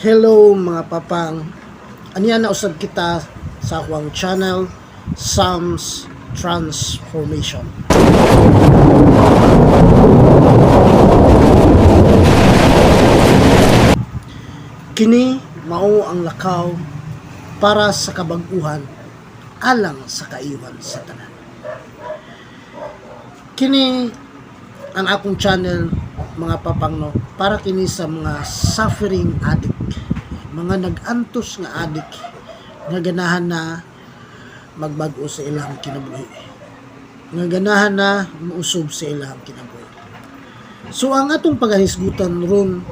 Hello mga papang, aniya na usab kita sa akong channel, Sam's Transformation. Kini mao ang lakaw para sa kabag-uhan alang sa kaayuhan sa tanan. Kini ang akong channel mga papangno para kini sa mga suffering addict, mga nag-antos nga addict nga ganahan na magbago sa ilang kinabuhi, nga ganahan na muusob sa ilang kinabuhi. So ang atong pagahisgutan ron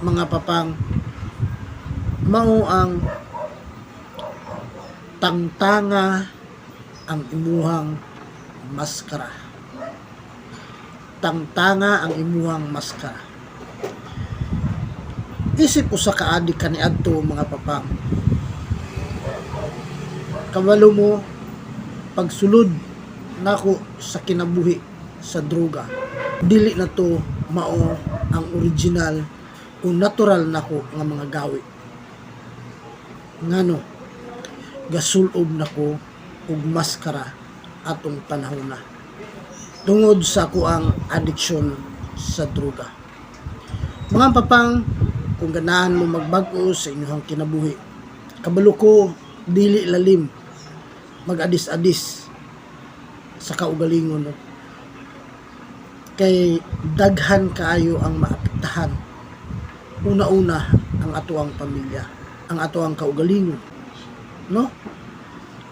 mga papang mao ang tangtanga ang imuhang maskara. Tangtanga ang imuhang maskara. Isip usa ka adik kaniadto mga papang. Kabalo mo pagsulod nako sa kinabuhi sa droga. Dili na to mao ang original o natural nako nga mga gawi. Ngano gasulob nako og maskara atong panahon na tungod sa ako ang addiction sa droga. Mga papang, kung ganahan mo magbago sa inyong kinabuhi, kabalo ko dili lalim mag-adis-adis sa kaugalingon, no? Kay daghan kaayo ang maapektahan. Una-una ang atuang pamilya, ang atuang kaugalingon, no?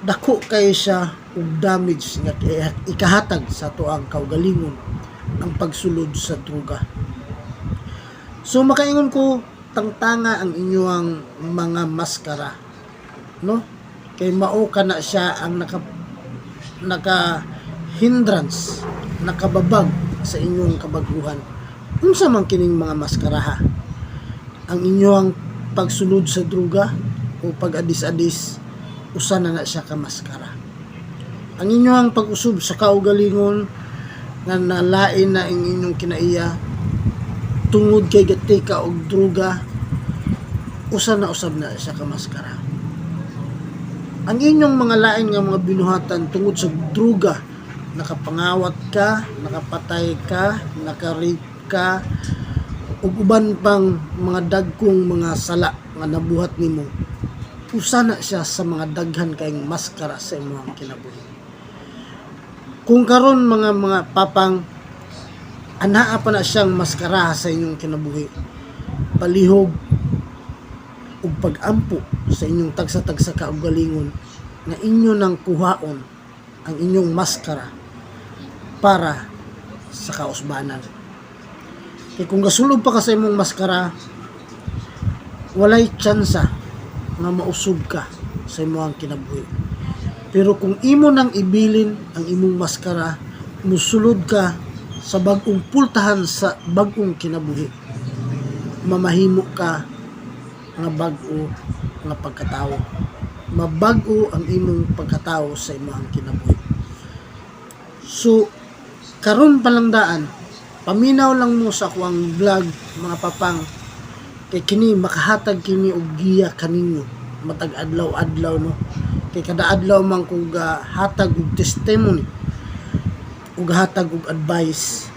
Dako kay siya og damage nga ikahatag sa tuang kaugalingon ang pagsulod sa droga. So makaingon ko tangtanga ang inyong mga maskara, no? Kay mao kana siya ang naka hindrance, nakababag sa inyong kabaguhan. Unsa man kining mga maskaraha? Ang inyong pagsulod sa droga o pag-adis-adis, usa na siya ka maskara. Ang inyong pag-usub sa kaugalingon nga nalain na ang inyong kinaiya tungod kay gatika og droga, usa na usab na siya ka maskara. Ang inyong mga lain nga mga binuhatan tungod sa droga, nakapangawat ka, nakapatay ka, naka-rape ka, ug uban pang mga dagkong mga sala nga nabuhat nimo, usa na siya sa mga daghan kayong maskara sa imong kinabuhi. Kung karon mga papang anaa pa na siyang maskara sa inyong kinabuhi, palihog ug pag-ampo sa inyong tagsa-tagsa kaugalingon na inyo nang kuhaon ang inyong maskara para sa kausbanan. Kaya kung gasulob pa ka sa imong maskara, walay tsansa nga mausog ka sa imong kinabuhi. Pero kung imo nang ibilin ang imong maskara, musulod ka sa bagong pultahan sa bagong kinabuhi, mamahimo ka nga bag-o nga pagkatao. Mabag-o ang imong pagkatao sa imong kinabuhi. So karon palang paminaw lang mo sa akong vlog mga papang, kay kini makahatag kini og giya kaninyo matag adlaw-adlaw, no? Kay kada adlaw man kung hatag og testimony ug hatag og advice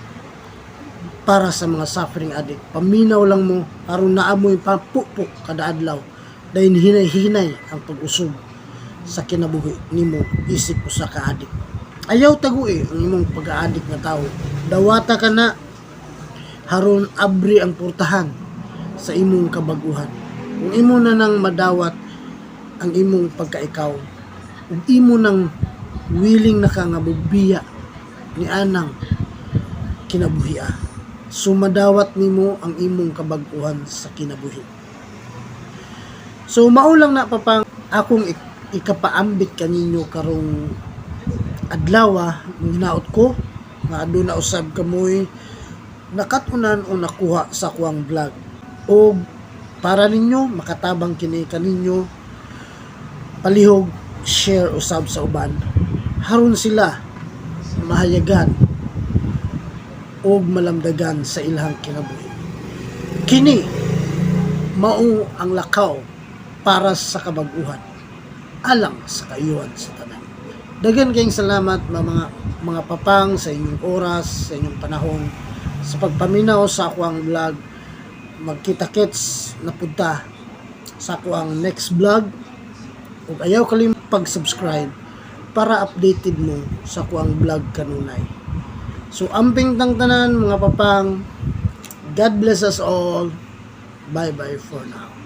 para sa mga suffering addict. Paminaw lang mo aron naamoy papupok kada adlaw dahil hinay-hinay ang pag-usog sa kinabuhi nimo isip usa ka addict. Ayaw tagui ang imong pag-addict nga tawo. Dawata ka na haron abri ang portahan sa imong kabaguhan. Kung imo na nang madawat ang imong pagkaikaw, ug imo nang willing na ka nga bubiya ni anang kinabuhia, sumadawat nimo ang imong kabaguhan sa kinabuhi. So maulang na papang akong ikapaambit kaninyo karong adlaw, ginaot ko nga aduna usab kamoy nakatunan o nakuha sa kuwang vlog, o para ninyo makatabang kini kaninyo, palihog share usab sa uban haron sila mahayagan o malamdagan sa ilang kinabuhi. Kini mao ang lakaw para sa kabag-uhan alang sa kayuhan sa tanan. Daghan kayong salamat mga papang sa inyong oras, sa inyong panahon sa pagpaminaw sa ako ang vlog. Magkita-kits na punta sa ako ang next vlog. Ug ayaw kalimot pag-subscribe para updated mo sa ako ang vlog kanunay. So amping tang tanan mga papang. God bless us all. Bye bye for now.